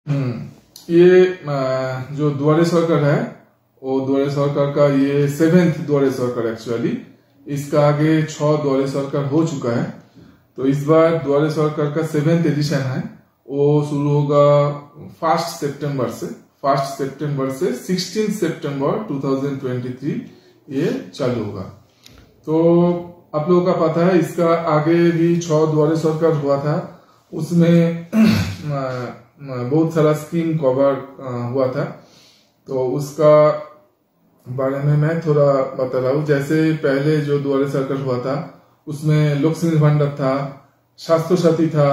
ये जो द्वारे सरकार है वो द्वारे सरकार का ये 7th द्वारे सरकार एक्चुअली। इसका आगे 6 द्वारे सरकार हो चुका है। तो इस बार द्वारे सरकार का 7th एडिशन है। वो शुरू होगा 1 सितंबर से 16 सितंबर 2023 ये चालू होगा। तो आप लोगों का पता है इसका आगे भी 6 द्वारे सरकार हुआ था। उसमें बहुत सारा स्कीम कवर हुआ था। तो उसका बारे में मैं थोड़ा बता रहा हूँ। जैसे पहले जो द्वारे सरकार हुआ था उसमें लक्ष्मी भंडार था, स्वास्थ्य साथी था,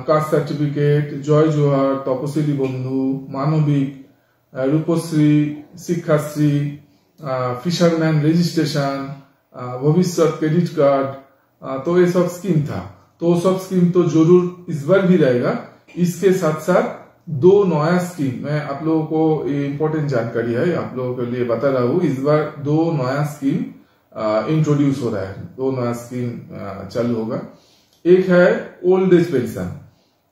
कास्ट सर्टिफिकेट, जय जोहार, तपशिली बंधु, मानविक, रूपश्री, शिक्षाश्री, फिशरमैन रजिस्ट्रेशन, भविष्य क्रेडिट कार्ड, तो ये सब स्कीम था। तो सब स्कीम तो जरूर इस बार भी रहेगा। इसके साथ साथ 2 नया स्कीम, मैं आप लोगों को ये इम्पोर्टेंट जानकारी है आप लोगों के लिए बता रहा हूँ। इस बार 2 नया स्कीम इंट्रोड्यूस हो रहा है, 2 नया स्कीम चालू होगा। एक है ओल्ड एज पेंशन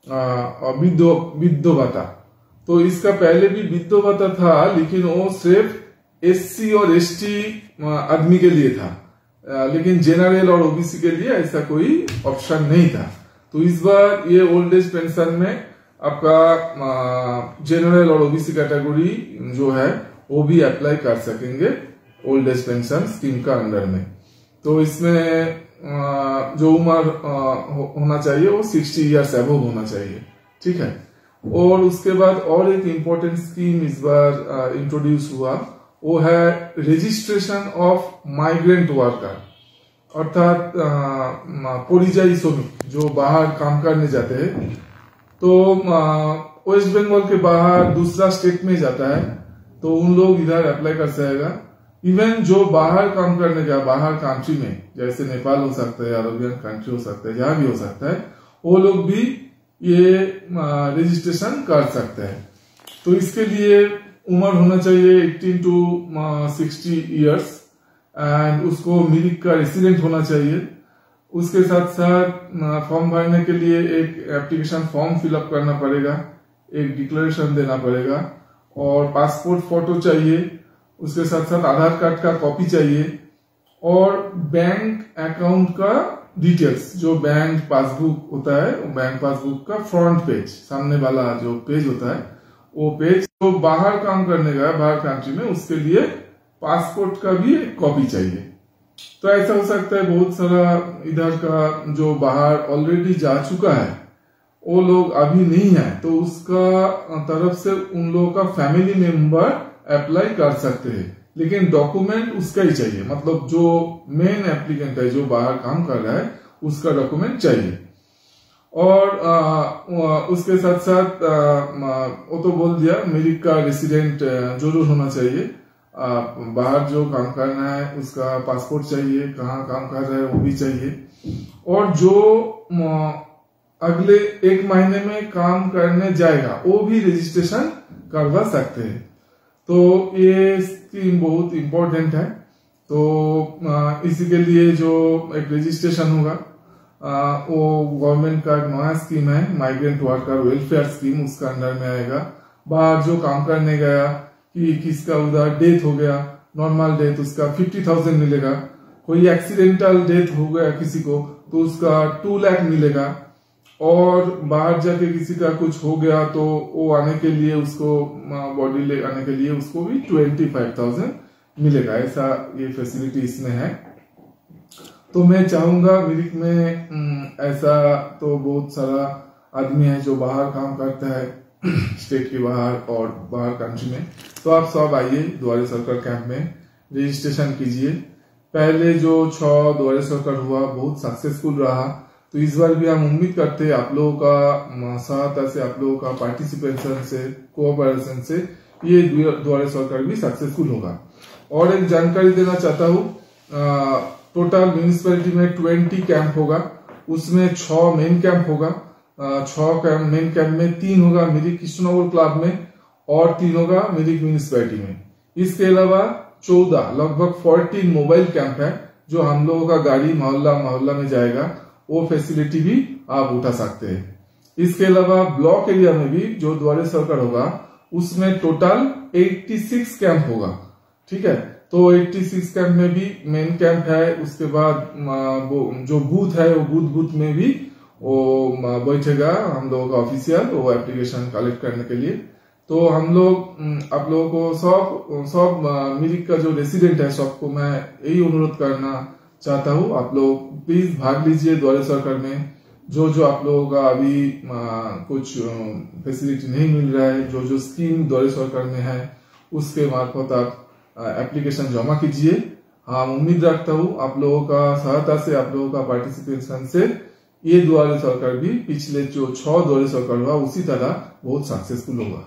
और विधवा भत्ता। तो इसका पहले भी विधवा भत्ता था, लेकिन वो सिर्फ एससी और एसटी आदमी के लिए था, लेकिन जनरल और ओबीसी के लिए ऐसा कोई ऑप्शन नहीं था। तो इस बार ये ओल्ड एज पेंशन में आपका जनरल और ओबीसी कैटेगरी जो है वो भी अप्लाई कर सकेंगे ओल्ड एज पेंशन स्कीम का अंडर में। तो इसमें जो उम्र होना चाहिए वो 60 ईयर्स अबव होना चाहिए, ठीक है। और उसके बाद और एक इम्पोर्टेंट स्कीम इस बार इंट्रोड्यूस हुआ, वो है रजिस्ट्रेशन ऑफ माइग्रेंट वर्कर, अर्थात परिजाई श्रमिक जो बाहर काम करने जाते हैं। तो वेस्ट बंगाल के बाहर दूसरा स्टेट में जाता है तो उन लोग इधर अप्लाई कर सकेगा। इवन जो बाहर काम करने का बाहर कंट्री में, जैसे नेपाल हो सकता है, अरबियन कंट्री हो सकता है, जहां भी हो सकता है, वो लोग भी ये रजिस्ट्रेशन कर सकते हैं। तो इसके लिए उम्र होना चाहिए 18 to 60 ईयर्स एंड उसको मिरिक का रेसिडेंट होना चाहिए। उसके साथ साथ फॉर्म भरने के लिए एक एप्लीकेशन फॉर्म फिलअप करना पड़ेगा, एक डिक्लेरेशन देना पड़ेगा और पासपोर्ट फोटो चाहिए। उसके साथ साथ आधार कार्ड का कॉपी चाहिए और बैंक अकाउंट का डिटेल्स, जो बैंक पासबुक होता है, बैंक पासबुक का फ्रंट पेज, सामने वाला जो पेज होता है वो पेज, तो बाहर काम करने का बाहर कंट्री में, उसके लिए पासपोर्ट का भी एक कॉपी चाहिए। तो ऐसा हो सकता है बहुत सारा इधर का जो बाहर ऑलरेडी जा चुका है वो लोग अभी नहीं है, तो उसका तरफ से उन लोगों का फैमिली मेंबर अप्लाई कर सकते हैं, लेकिन डॉक्यूमेंट उसका ही चाहिए। मतलब जो मेन एप्लीकेंट है जो बाहर काम कर रहा है उसका डॉक्यूमेंट चाहिए। और उसके साथ साथ वो तो बोल दिया अमेरिका का रेसिडेंट जरूर होना चाहिए। बाहर जो काम करना है उसका पासपोर्ट चाहिए, कहाँ काम कर रहा है वो भी चाहिए। और जो अगले 1 महीने में काम करने जाएगा वो भी रजिस्ट्रेशन करवा सकते हैं। तो ये स्कीम बहुत इम्पोर्टेंट है। तो इसी के लिए जो एक रजिस्ट्रेशन होगा वो गवर्नमेंट का एक नया स्कीम है, माइग्रेंट वर्कर वेलफेयर स्कीम, उसका अंडर में आएगा। बाहर जो काम करने गया कि किसका उधर डेथ हो गया, नॉर्मल डेथ, उसका 50,000 मिलेगा। कोई एक्सीडेंटल डेथ हो गया किसी को तो उसका 2 लाख मिलेगा। और बाहर जाके किसी का कुछ हो गया तो वो आने के लिए उसको बॉडी ले आने के लिए उसको भी 25,000 मिलेगा। ऐसा ये फैसिलिटी इसमें है। तो मैं चाहूंगा मिरिक में ऐसा तो बहुत सारा आदमी है जो बाहर काम करता है स्टेट के बाहर और बाहर कंट्री में, तो आप सब आइए द्वारे सरकार कैंप में रजिस्ट्रेशन कीजिए। पहले जो 6 द्वारे सरकार हुआ बहुत सक्सेसफुल रहा, तो इस बार भी हम उम्मीद करते हैं आप लोगों का सहायता से, आप लोगों का पार्टिसिपेशन से, कोऑपरेशन से ये द्वारे सरकार भी सक्सेसफुल होगा। और एक जानकारी देना चाहता हूँ, टोटल म्यूनिसिपैलिटी में 20 कैंप होगा, उसमें 6 मेन कैंप होगा। 6 मेन कैंप में 3 होगा मिरिक कृष्णनगर क्लब में और 3 होगा मिरिक म्यूनिसिपैलिटी में। इसके अलावा 14 लगभग 14 मोबाइल कैंप है जो हम लोगों का गाड़ी मोहल्ला मोहल्ला में जाएगा, वो फैसिलिटी भी आप उठा सकते हैं। इसके अलावा ब्लॉक एरिया में भी जो द्वारे सरकार होगा उसमें टोटल 86 कैंप होगा। ठीक है, तो 86 कैंप में भी मेन कैंप है, उसके बाद वो जो बूथ है वो बूथ में भी वो बैठेगा हम लोगों का ऑफिशियल वो एप्लीकेशन कलेक्ट करने के लिए। तो हम लोग आप लोगों को सब मिरिक का जो रेसिडेंट है सबको मैं यही अनुरोध करना चाहता हूँ, आप लोग प्लीज भाग लीजिए द्वारे सरकार में। जो आप लोगों का अभी कुछ फैसिलिटी नहीं मिल रहा है, जो स्कीम द्वारे सरकार में है उसके मार्फत आप एप्लीकेशन जमा कीजिए। हाँ, उम्मीद रखता हूँ आप लोगों का सहायता से, आप लोगों का पार्टिसिपेशन से ये द्वारे सरकार भी पिछले जो 6 द्वारे सरकार हुआ उसी तरह बहुत सक्सेसफुल होगा।